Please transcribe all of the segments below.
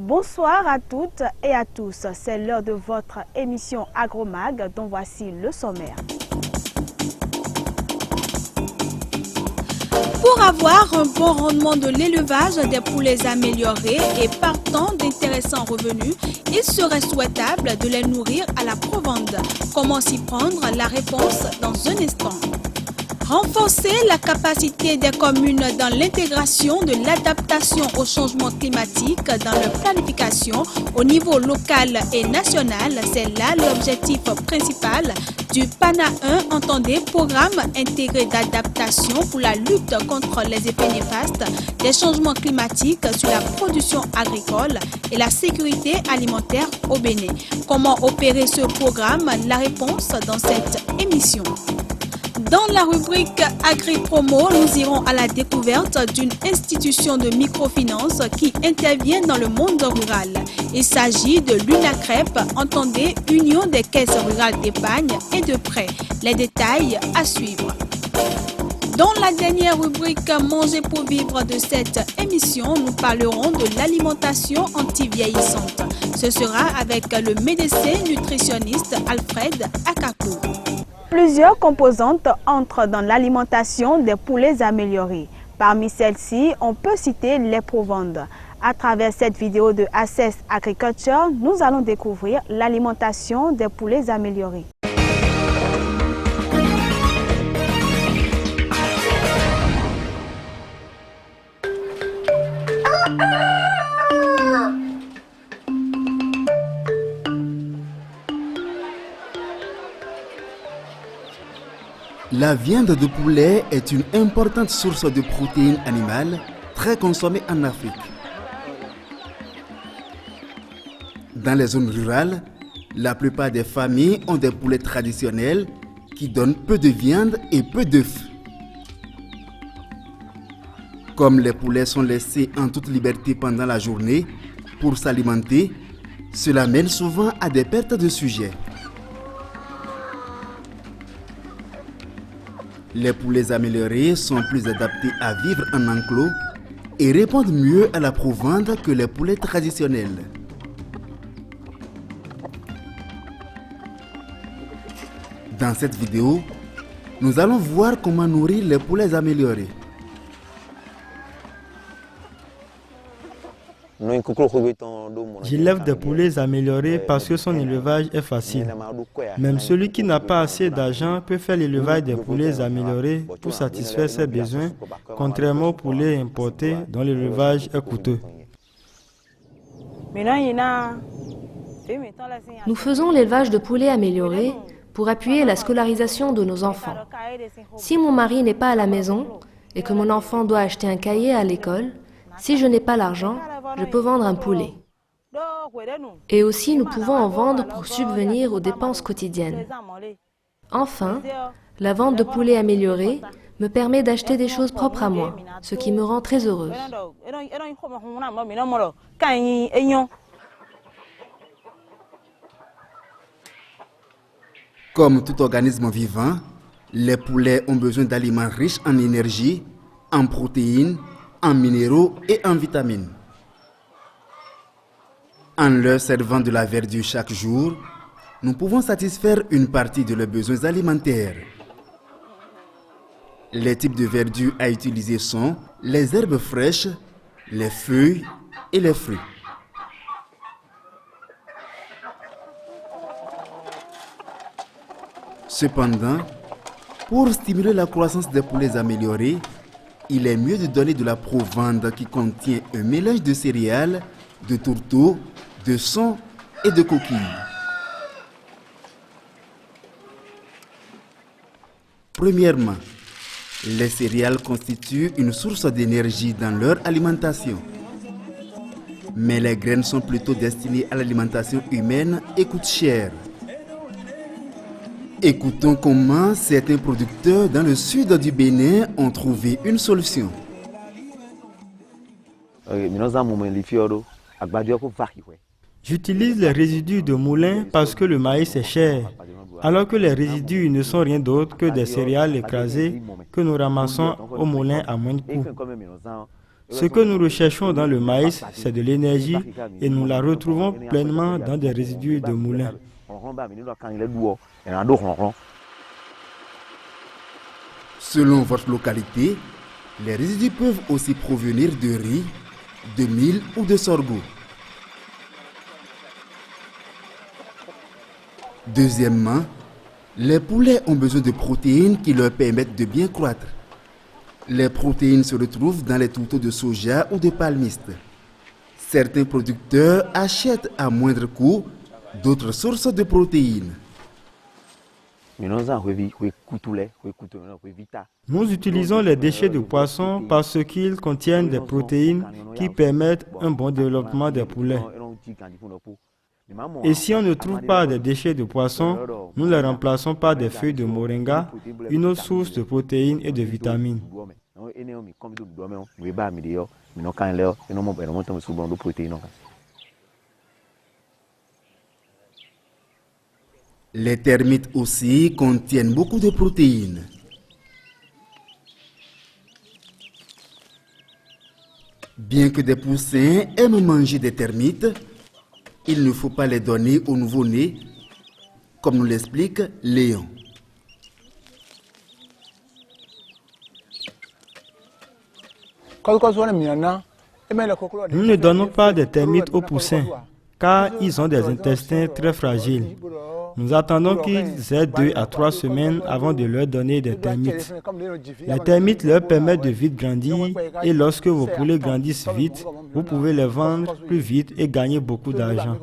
Bonsoir à toutes et à tous, c'est l'heure de votre émission Agromag dont voici le sommaire. Pour avoir un bon rendement de l'élevage des poulets améliorés et partant d'intéressants revenus, il serait souhaitable de les nourrir à la provende. Comment s'y prendre? La réponse dans un instant. Renforcer la capacité des communes dans l'intégration de l'adaptation au changement climatique dans leur planification au niveau local et national, c'est là l'objectif principal du PANA 1, entendez Programme intégré d'adaptation pour la lutte contre les effets néfastes des changements climatiques sur la production agricole et la sécurité alimentaire au Bénin. Comment opérer ce programme? La réponse dans cette émission. Dans la rubrique Agri-Promo, nous irons à la découverte d'une institution de microfinance qui intervient dans le monde rural. Il s'agit de l'UNACREP, entendez Union des caisses rurales d'épargne et de prêt. Les détails à suivre. Dans la dernière rubrique Manger pour vivre de cette émission, nous parlerons de l'alimentation anti-vieillissante. Ce sera avec le médecin nutritionniste Alfred Akakou. Plusieurs composantes entrent dans l'alimentation des poulets améliorés. Parmi celles-ci, on peut citer les provandes. À travers cette vidéo de Access Agriculture, nous allons découvrir l'alimentation des poulets améliorés. La viande de poulet est une importante source de protéines animales très consommée en Afrique. Dans les zones rurales, la plupart des familles ont des poulets traditionnels qui donnent peu de viande et peu d'œufs. Comme les poulets sont laissés en toute liberté pendant la journée pour s'alimenter, cela mène souvent à des pertes de sujets. Les poulets améliorés sont plus adaptés à vivre en enclos et répondent mieux à la provende que les poulets traditionnels. Dans cette vidéo, nous allons voir comment nourrir les poulets améliorés. J'élève des poulets améliorés parce que son élevage est facile. Même celui qui n'a pas assez d'argent peut faire l'élevage des poulets améliorés pour satisfaire ses besoins, contrairement aux poulets importés dont l'élevage est coûteux. Nous faisons l'élevage de poulets améliorés pour appuyer la scolarisation de nos enfants. Si mon mari n'est pas à la maison et que mon enfant doit acheter un cahier à l'école, si je n'ai pas l'argent, je peux vendre un poulet. Et aussi, nous pouvons en vendre pour subvenir aux dépenses quotidiennes. Enfin, la vente de poulets améliorés me permet d'acheter des choses propres à moi, ce qui me rend très heureuse. Comme tout organisme vivant, les poulets ont besoin d'aliments riches en énergie, en protéines, en minéraux et en vitamines. En leur servant de la verdure chaque jour, nous pouvons satisfaire une partie de leurs besoins alimentaires. Les types de verdure à utiliser sont les herbes fraîches, les feuilles et les fruits. Cependant, pour stimuler la croissance des poulets améliorés, il est mieux de donner de la provende qui contient un mélange de céréales, de tourteaux, de son et de coquilles. Premièrement, les céréales constituent une source d'énergie dans leur alimentation. Mais les graines sont plutôt destinées à l'alimentation humaine et coûtent cher. Écoutons comment certains producteurs dans le sud du Bénin ont trouvé une solution. J'utilise les résidus de moulin parce que le maïs est cher, alors que les résidus ne sont rien d'autre que des céréales écrasées que nous ramassons au moulin à moins de coût. Ce que nous recherchons dans le maïs, c'est de l'énergie et nous la retrouvons pleinement dans des résidus de moulins. Selon votre localité, les résidus peuvent aussi provenir de riz, de mil ou de sorgho. Deuxièmement, les poulets ont besoin de protéines qui leur permettent de bien croître. Les protéines se retrouvent dans les tourteaux de soja ou de palmiste. Certains producteurs achètent à moindre coût d'autres sources de protéines. Nous utilisons les déchets de poisson parce qu'ils contiennent des protéines qui permettent un bon développement des poulets. Et si on ne trouve pas des déchets de poisson, nous les remplaçons par des feuilles de moringa, une autre source de protéines et de vitamines. Les termites aussi contiennent beaucoup de protéines. Bien que des poussins aiment manger des termites, il ne faut pas les donner aux nouveau-nés, comme nous l'explique Léon. Nous ne donnons pas des termites aux poussins, car ils ont des intestins très fragiles. Nous attendons qu'ils aient 2 à 3 semaines avant de leur donner des termites. Les termites leur permettent de vite grandir et lorsque vos poulets grandissent vite, vous pouvez les vendre plus vite et gagner beaucoup d'argent.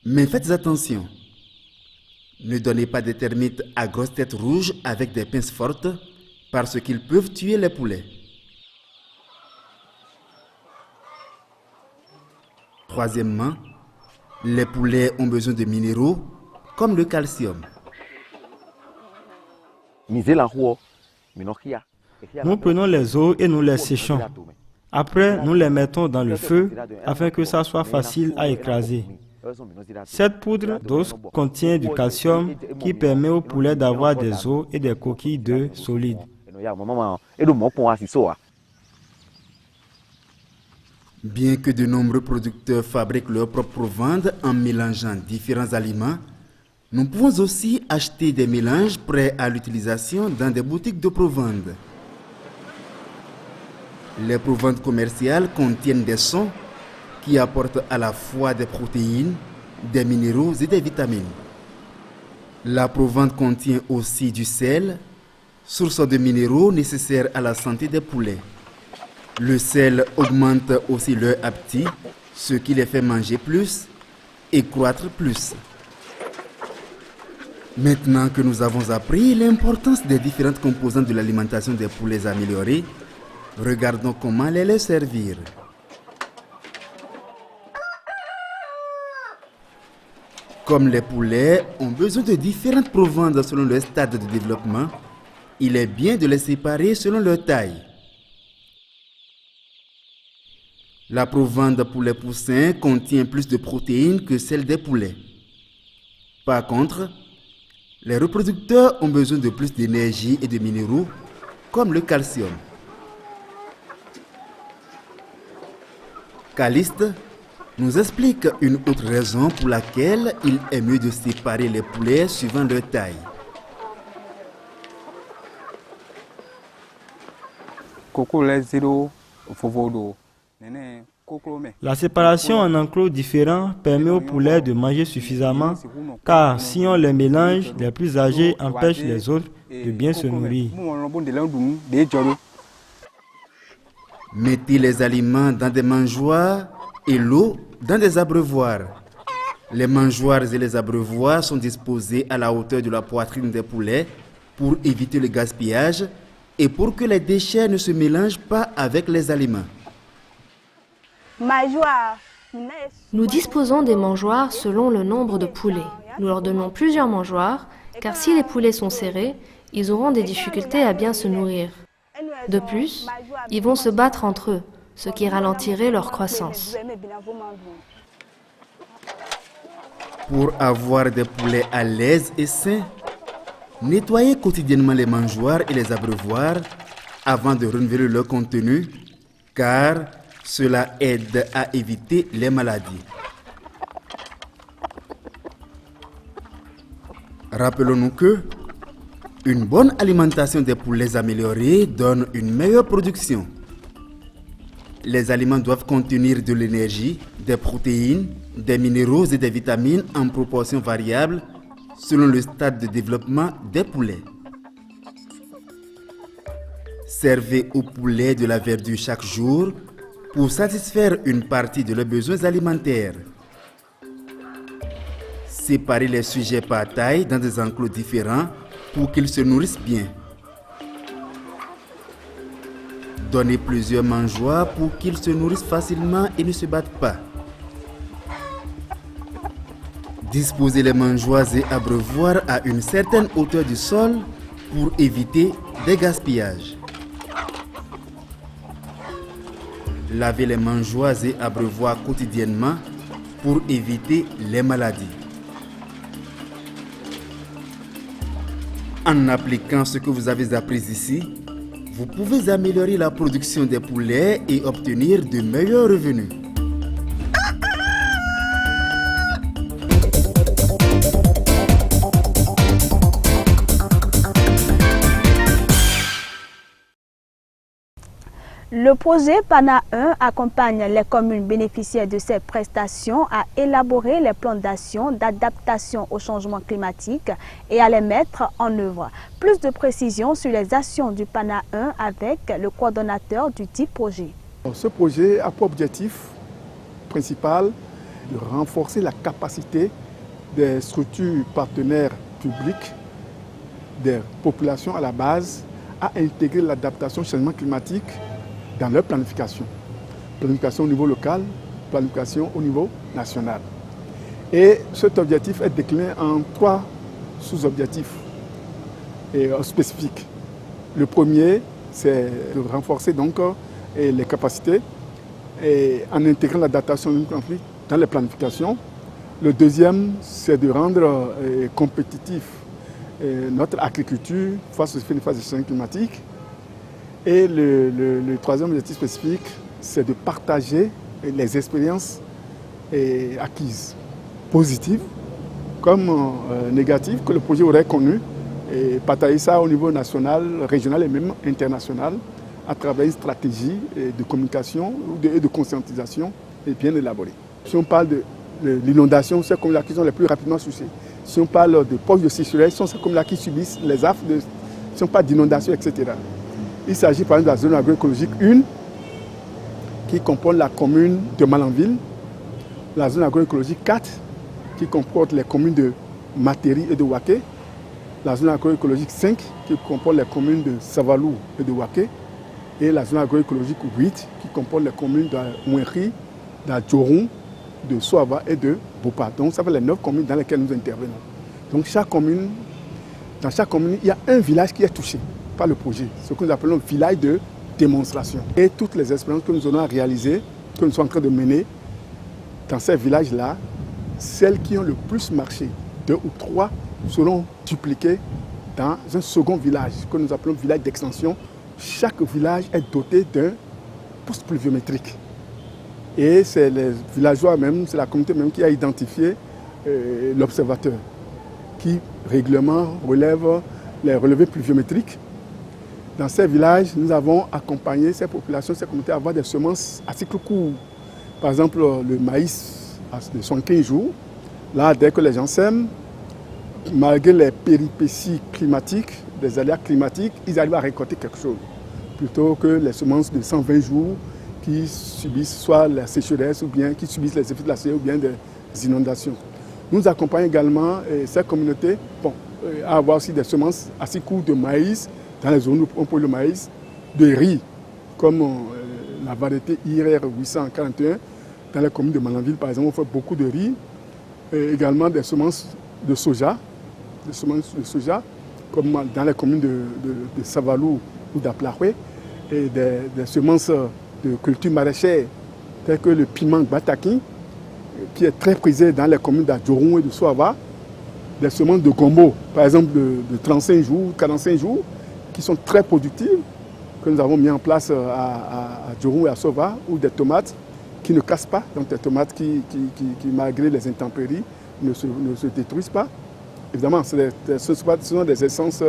Mais faites attention. Ne donnez pas des termites à grosses têtes rouges avec des pinces fortes parce qu'ils peuvent tuer les poulets. Troisièmement, les poulets ont besoin de minéraux comme le calcium. Nous prenons les os et nous les séchons. Après, nous les mettons dans le feu afin que ça soit facile à écraser. Cette poudre d'os contient du calcium qui permet aux poulets d'avoir des os et des coquilles d'œufs solides. Bien que de nombreux producteurs fabriquent leur propre provende en mélangeant différents aliments, nous pouvons aussi acheter des mélanges prêts à l'utilisation dans des boutiques de provende. Les provandes commerciales contiennent des sons qui apportent à la fois des protéines, des minéraux et des vitamines. La provende contient aussi du sel, source de minéraux nécessaires à la santé des poulets. Le sel augmente aussi leur appétit, ce qui les fait manger plus et croître plus. Maintenant que nous avons appris l'importance des différentes composantes de l'alimentation des poulets améliorés, regardons comment les servir. Comme les poulets ont besoin de différentes provandes selon leur stade de développement, il est bien de les séparer selon leur taille. La provende pour les poussins contient plus de protéines que celle des poulets. Par contre, les reproducteurs ont besoin de plus d'énergie et de minéraux, comme le calcium. Caliste nous explique une autre raison pour laquelle il est mieux de séparer les poulets suivant leur taille. La séparation en enclos différents permet aux poulets de manger suffisamment, car si on les mélange, les plus âgés empêchent les autres de bien se nourrir. Mettez les aliments dans des mangeoires et l'eau dans des abreuvoirs. Les mangeoires et les abreuvoirs sont disposés à la hauteur de la poitrine des poulets pour éviter le gaspillage et pour que les déchets ne se mélangent pas avec les aliments. Nous disposons des mangeoires selon le nombre de poulets. Nous leur donnons plusieurs mangeoires, car si les poulets sont serrés, ils auront des difficultés à bien se nourrir. De plus, ils vont se battre entre eux, ce qui ralentirait leur croissance. Pour avoir des poulets à l'aise et sains, Nettoyez quotidiennement les mangeoires et les abreuvoirs avant de renouveler leur contenu, car cela aide à éviter les maladies. Rappelons-nous que une bonne alimentation des poulets améliorés donne une meilleure production. Les aliments doivent contenir de l'énergie, des protéines, des minéraux et des vitamines en proportion variable selon le stade de développement des poulets. Servez aux poulets de la verdure chaque jour pour satisfaire une partie de leurs besoins alimentaires. Séparez les sujets par taille dans des enclos différents pour qu'ils se nourrissent bien. Donnez plusieurs mangeoires pour qu'ils se nourrissent facilement et ne se battent pas. Disposez les mangeoires et abreuvoirs à une certaine hauteur du sol pour éviter des gaspillages. Lavez les mangeoires et abreuvoirs quotidiennement pour éviter les maladies. En appliquant ce que vous avez appris ici, vous pouvez améliorer la production des poulets et obtenir de meilleurs revenus. Le projet PANA 1 accompagne les communes bénéficiaires de ces prestations à élaborer les plans d'action d'adaptation au changement climatique et à les mettre en œuvre. Plus de précisions sur les actions du PANA 1 avec le coordonnateur du dit projet. Ce projet a pour objectif principal de renforcer la capacité des structures partenaires publiques, des populations à la base, à intégrer l'adaptation au changement climatique dans leur planification. Planification au niveau local, planification au niveau national. Et cet objectif est décliné en 3 sous-objectifs spécifiques. Le premier, c'est de renforcer donc les capacités en intégrant l'adaptation au conflit dans les planifications. Le deuxième, c'est de rendre compétitif notre agriculture face aux effets néfastes du changement climatique. Et le troisième objectif spécifique, c'est de partager les expériences acquises, positives comme négatives, que le projet aurait connues, et partager ça au niveau national, régional et même international, à travers une stratégie de communication et de conscientisation bien élaborée. Si on parle de l'inondation, c'est comme là qui sont les plus rapidement touchés. Si on parle de poches de sécheresse, c'est comme là qui subissent les affres, si on parle d'inondation, etc. Il s'agit par exemple de la zone agroécologique 1 qui comporte la commune de Malanville, la zone agroécologique 4 qui comporte les communes de Materi et de Waké, la zone agroécologique 5 qui comporte les communes de Savalou et de Waké et la zone agroécologique 8 qui comporte les communes de Mouenri, d'Adjoron, de Soava et de Bopa. Donc ça fait les 9 communes dans lesquelles nous intervenons. Donc dans chaque commune, il y a un village qui est touché par le projet, ce que nous appelons village de démonstration. Et toutes les expériences que nous allons réaliser, que nous sommes en train de mener dans ces villages-là, celles qui ont le plus marché, 2 ou 3, seront dupliquées dans un second village, que nous appelons village d'extension. Chaque village est doté d'un poste pluviométrique. Et c'est les villageois même, c'est la communauté même qui a identifié l'observateur, qui régulièrement relève les relevés pluviométriques. Dans ces villages, nous avons accompagné ces populations, ces communautés à avoir des semences à cycle court. Par exemple, le maïs de 75 jours. Là, dès que les gens sèment, malgré les péripéties climatiques, des aléas climatiques, ils arrivent à récolter quelque chose. Plutôt que les semences de 120 jours qui subissent soit la sécheresse ou bien qui subissent les effets de la sécheresse ou bien des inondations. Nous accompagnons également ces communautés à avoir aussi des semences à cycle court de maïs, dans les zones où on peut le maïs, de riz, comme la variété IRR 841. Dans les communes de Malanville, par exemple, on fait beaucoup de riz. Et également des semences de soja, comme dans les communes de Savalou ou d'Aplahoué, et des semences de culture maraîchère, telles que le piment Bataki, qui est très prisé dans les communes d'Adjoron et de Soava, des semences de gombo, par exemple de 35 jours, 45 jours, qui sont très productives, que nous avons mis en place à Djourou et à Sova, ou des tomates qui ne cassent pas, donc des tomates qui malgré les intempéries, ne se détruisent pas. Évidemment, ce sont des essences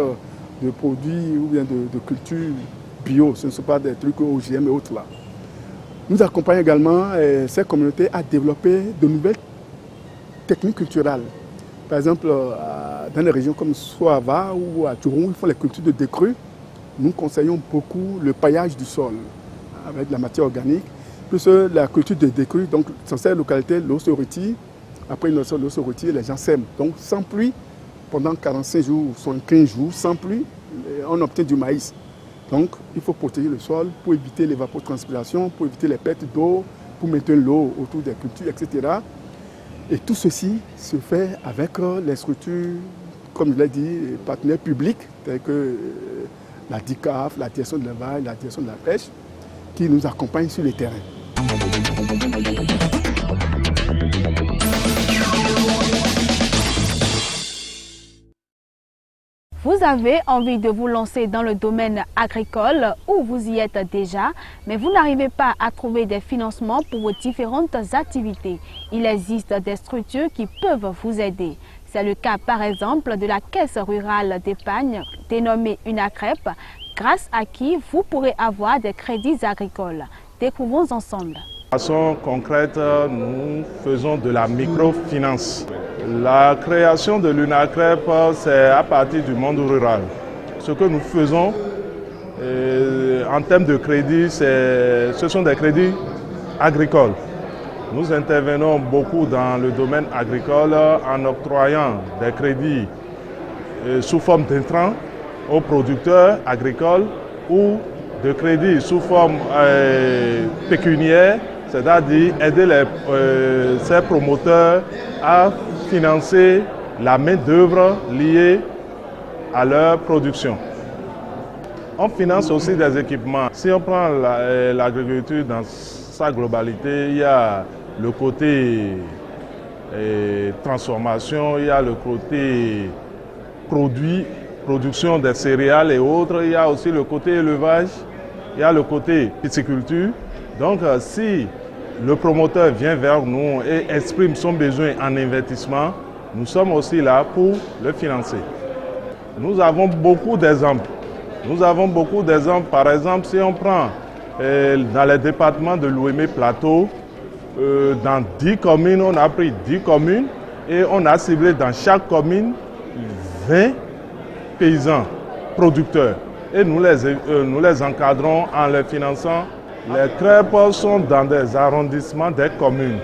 de produits ou bien de cultures bio, ce ne sont pas des trucs OGM et autres là. Nous accompagnons également ces communautés à développer de nouvelles techniques culturelles. Par exemple, dans les régions comme Soava ou à Djourou, ils font les cultures de décrue. Nous conseillons beaucoup le paillage du sol avec de la matière organique, plus la culture de décrue. Donc, dans ces localités, l'eau se retire. Après l'eau se retire, les gens sèment. Donc, sans pluie, pendant 45 jours, 75 jours, sans pluie, on obtient du maïs. Donc, il faut protéger le sol pour éviter l'évapotranspiration, pour éviter les pertes d'eau, pour maintenir l'eau autour des cultures, etc. Et tout ceci se fait avec les structures, comme je l'ai dit, les partenaires publics, tels que la DICAF, la direction de l'élevage, la direction de la pêche, qui nous accompagnent sur le terrain. Vous avez envie de vous lancer dans le domaine agricole ou vous y êtes déjà, mais vous n'arrivez pas à trouver des financements pour vos différentes activités. Il existe des structures qui peuvent vous aider. C'est le cas par exemple de la Caisse rurale d'épargne dénommée UNACREP, grâce à qui vous pourrez avoir des crédits agricoles. Découvrons ensemble. De façon concrète, nous faisons de la microfinance. La création de l'UNACREP, c'est à partir du monde rural. Ce que nous faisons en termes de crédit, ce sont des crédits agricoles. Nous intervenons beaucoup dans le domaine agricole en octroyant des crédits sous forme d'intrants aux producteurs agricoles ou de crédits sous forme pécuniaire, c'est-à-dire aider ces promoteurs à financer la main-d'œuvre liée à leur production. On finance aussi des équipements. Si on prend l'agriculture dans sa globalité, il y a le côté transformation, il y a le côté production des céréales et autres, il y a aussi le côté élevage, il y a le côté pisciculture. Donc si le promoteur vient vers nous et exprime son besoin en investissement, nous sommes aussi là pour le financer. Nous avons beaucoup d'exemples. Par exemple, si on prend dans les départements de l'Ouémé Plateau, dans 10 communes, on a pris 10 communes et on a ciblé dans chaque commune 20 paysans producteurs. Et nous les encadrons en les finançant. Les crêpes sont dans des arrondissements des communes.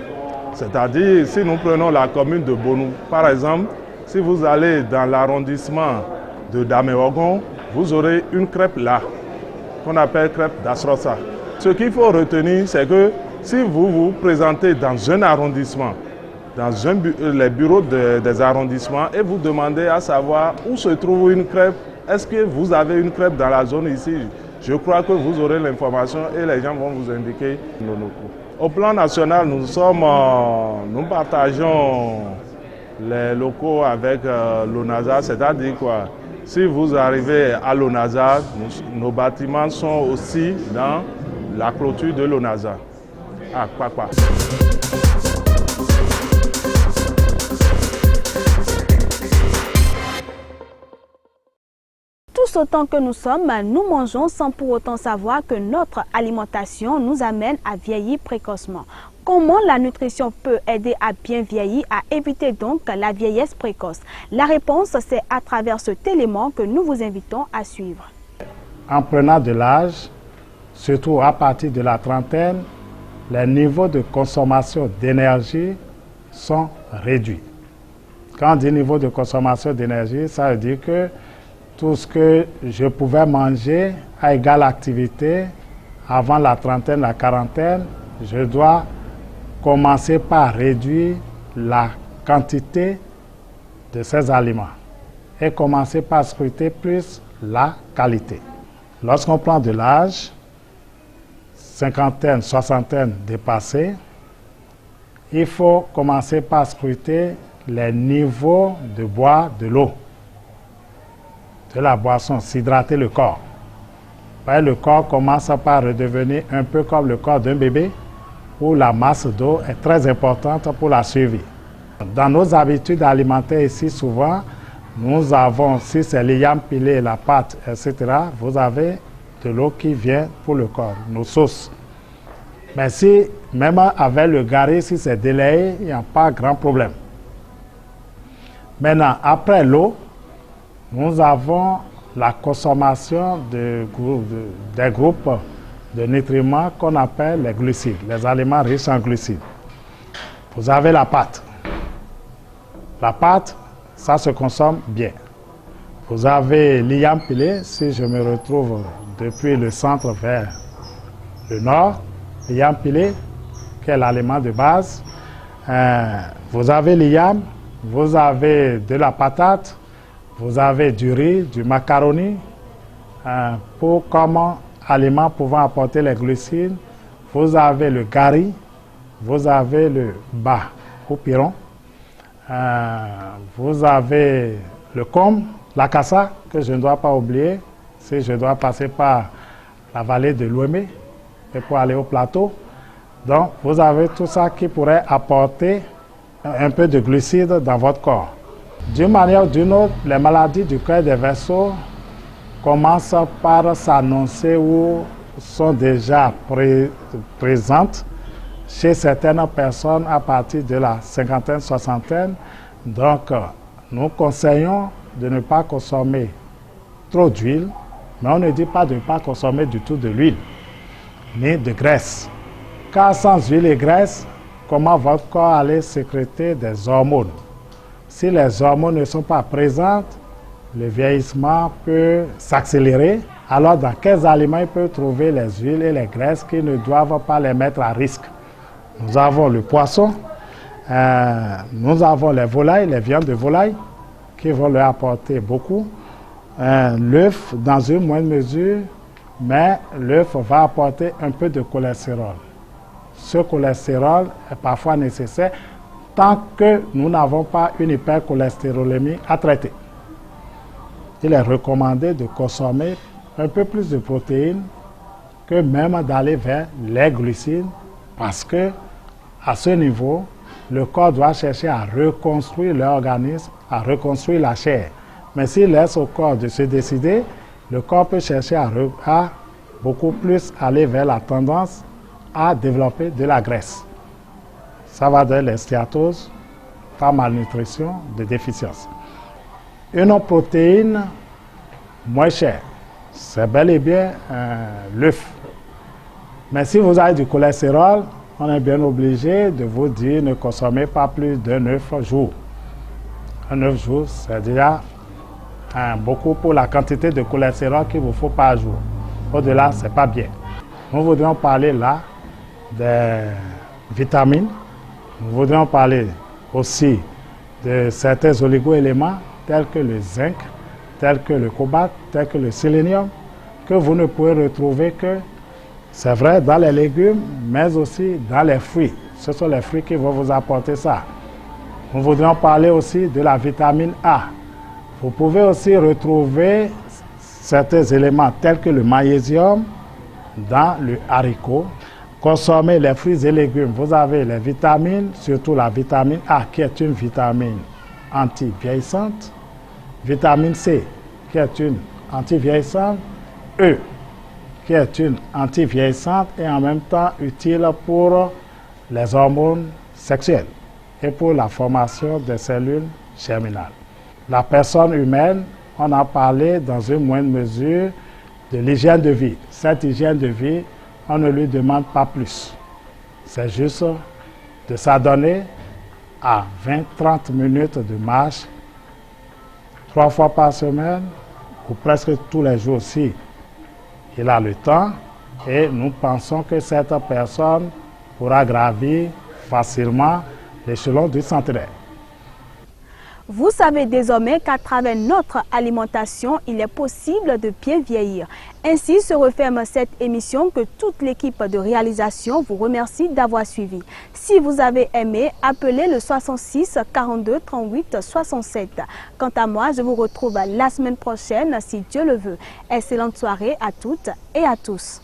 C'est-à-dire, si nous prenons la commune de Bonou, par exemple, si vous allez dans l'arrondissement de Daméogon, vous aurez une crêpe là, qu'on appelle crêpe d'Asrosa. Ce qu'il faut retenir, c'est que si vous vous présentez dans un arrondissement, dans les bureaux des arrondissements, et vous demandez à savoir où se trouve une crêpe, est-ce que vous avez une crêpe dans la zone ici? Je crois que vous aurez l'information et les gens vont vous indiquer nos locaux. Au plan national, nous partageons les locaux avec l'ONASA, c'est-à-dire quoi? Si vous arrivez à l'ONASA, nos bâtiments sont aussi dans la clôture de l'ONASA. Ah, quoi. Tous autant que nous sommes, nous mangeons sans pour autant savoir que notre alimentation nous amène à vieillir précocement. Comment la nutrition peut aider à bien vieillir, à éviter donc la vieillesse précoce? La réponse, c'est à travers cet élément que nous vous invitons à suivre. En prenant de l'âge, surtout à partir de la trentaine, les niveaux de consommation d'énergie sont réduits. Quand on dit niveau de consommation d'énergie, ça veut dire que tout ce que je pouvais manger à égale activité avant la trentaine, la quarantaine, je dois commencer par réduire la quantité de ces aliments et commencer par scruter plus la qualité. Lorsqu'on prend de l'âge, cinquantaine, soixantaine dépassée, il faut commencer par scruter les niveaux de boire de l'eau, de la boisson, s'hydrater le corps. Le corps commence par redevenir un peu comme le corps d'un bébé, où la masse d'eau est très importante pour la survie. Dans nos habitudes alimentaires ici, souvent, nous avons, si c'est l'ayam pilé, la pâte, etc., vous avez de l'eau qui vient pour le corps, nos sauces. Mais si, même avec le gari, si c'est délayé, il n'y a pas grand problème. Maintenant, après l'eau, nous avons la consommation des groupes de nutriments qu'on appelle les glucides, les aliments riches en glucides. Vous avez la pâte. La pâte, ça se consomme bien. Vous avez l'ayam pilé, si je me retrouve depuis le centre vers le nord, l'ayam pilé, qui est l'aliment de base. Vous avez l'ayam, vous avez de la patate, vous avez du riz, du macaroni, comme aliment pouvant apporter les glucides. Vous avez le gari, vous avez le ba ou piron, vous avez le com, la kassa, que je ne dois pas oublier, si je dois passer par la vallée de l'Ouémé et pour aller au plateau. Donc, vous avez tout ça qui pourrait apporter un peu de glucides dans votre corps. D'une manière ou d'une autre, les maladies du cœur des vaisseaux commencent par s'annoncer ou sont déjà présentes chez certaines personnes à partir de la cinquantaine, soixantaine. Donc, nous conseillons de ne pas consommer trop d'huile, mais on ne dit pas de ne pas consommer du tout de l'huile, ni de graisse. Car sans huile et graisse, comment votre corps allait sécréter des hormones? Si les hormones ne sont pas présentes, le vieillissement peut s'accélérer. Alors, dans quels aliments il peut trouver les huiles et les graisses qui ne doivent pas les mettre à risque? Nous avons le poisson, nous avons les volailles, les viandes de volaille, qui vont leur apporter beaucoup. L'œuf, dans une moindre mesure, mais l'œuf va apporter un peu de cholestérol. Ce cholestérol est parfois nécessaire tant que nous n'avons pas une hypercholestérolémie à traiter. Il est recommandé de consommer un peu plus de protéines que même d'aller vers les glucides parce que à ce niveau, le corps doit chercher à reconstruire l'organisme, à reconstruire la chair. Mais s'il laisse au corps de se décider, le corps peut chercher à beaucoup plus aller vers la tendance à développer de la graisse. Ça va de l'estéatose, par malnutrition, de déficience. Une protéine moins chère, c'est bel et bien l'œuf. Mais si vous avez du cholestérol, on est bien obligé de vous dire ne consommez pas plus d'un œuf jour. Un œuf jour, c'est déjà beaucoup pour la quantité de cholestérol qu'il vous faut par jour. Au-delà, ce n'est pas bien. Nous voudrions parler là des vitamines. Nous voudrions parler aussi de certains oligo-éléments tels que le zinc, tels que le cobalt, tels que le sélénium, que vous ne pouvez retrouver que, c'est vrai, dans les légumes, mais aussi dans les fruits. Ce sont les fruits qui vont vous apporter ça. Nous voudrions parler aussi de la vitamine A. Vous pouvez aussi retrouver certains éléments tels que le magnésium dans le haricot. Consommez les fruits et légumes. Vous avez les vitamines, surtout la vitamine A qui est une vitamine anti-vieillissante, vitamine C qui est une anti-vieillissante, E qui est une anti-vieillissante et en même temps utile pour les hormones sexuelles et pour la formation des cellules germinales. La personne humaine, on a parlé dans une moindre mesure de l'hygiène de vie. Cette hygiène de vie, on ne lui demande pas plus. C'est juste de s'adonner à 20-30 minutes de marche 3 fois par semaine ou presque tous les jours si il a le temps. Et nous pensons que cette personne pourra gravir facilement l'échelon du centenaire. Vous savez désormais qu'à travers notre alimentation, il est possible de bien vieillir. Ainsi se referme cette émission que toute l'équipe de réalisation vous remercie d'avoir suivi. Si vous avez aimé, appelez le 66 42 38 67. Quant à moi, je vous retrouve la semaine prochaine si Dieu le veut. Excellente soirée à toutes et à tous.